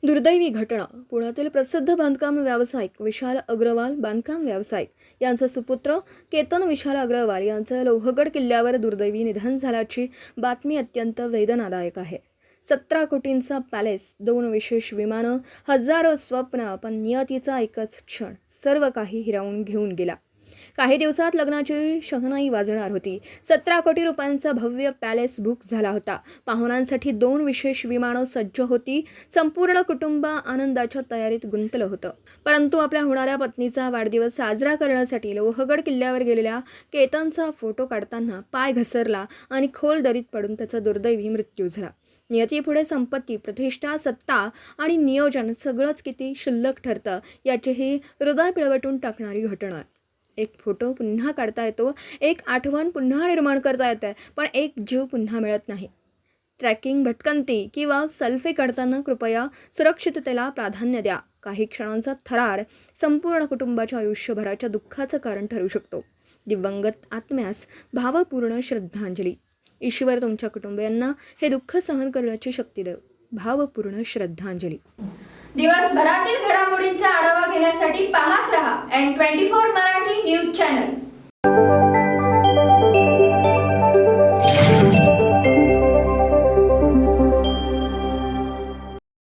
दुर्दैवी घटना. पुण्यातील प्रसिद्ध बांधकाम व्यावसायिक विशाल अग्रवाल बांधकाम व्यावसायिक यांचा सुपुत्र केतन विशाल अग्रवाल यांचं लोहगड किल्ल्यावर दुर्दैवी निधन झाल्याची बातमी अत्यंत वेदनादायक आहे. 17 कोटींचा पॅलेस, 2 विशेष विमानं, हजारो स्वप्न, पण नियतीचा एकच क्षण सर्व काही हिरावून घेऊन गेला. काही दिवसात लग्नाची शहनाई वाजणार होती. 17 कोटी रुपयांचा भव्य पॅलेस बुक झाला होता. पाहुण्यांसाठी 2 विशेष विमानं सज्ज होती. संपूर्ण कुटुंब आनंदाच्या तयारीत गुंतलं होतं. परंतु आपल्या होणाऱ्या पत्नीचा वाढदिवस साजरा करण्यासाठी लोहगड किल्ल्यावर गेलेल्या केतनचा फोटो काढताना पाय घसरला आणि खोल दरीत पडून त्याचा दुर्दैवी मृत्यू झाला. नियतीपुढे संपत्ती, प्रतिष्ठा, सत्ता आणि नियोजन सगळंच किती क्षुल्लक ठरतं याची ही हृदय पिळवटून टाकणारी घटना आहे. एक फोटो पुन्हा काढता येतो, एक आठवण पुन्हा निर्माण करता येते, पण एक जीव पुन्हा मिळत नाही. ट्रॅकिंग, भटकंती किंवा सेल्फी काढताना कृपया सुरक्षिततेला प्राधान्य द्या. काही क्षणांचा थरार संपूर्ण कुटुंबाच्या आयुष्यभराच्या दुःखाचं कारण ठरू शकतो. दिवंगत आत्म्यास भावपूर्ण श्रद्धांजली. ईश्वर तुमच्या कुटुंबियांना हे दुःख सहन करण्याची शक्ती देव. भावपूर्ण श्रद्धांजली. दिवसभरातील घडामोडींचा आढावा घेण्यासाठी पाहत रहा N24 मराठी न्यूज चॅनल.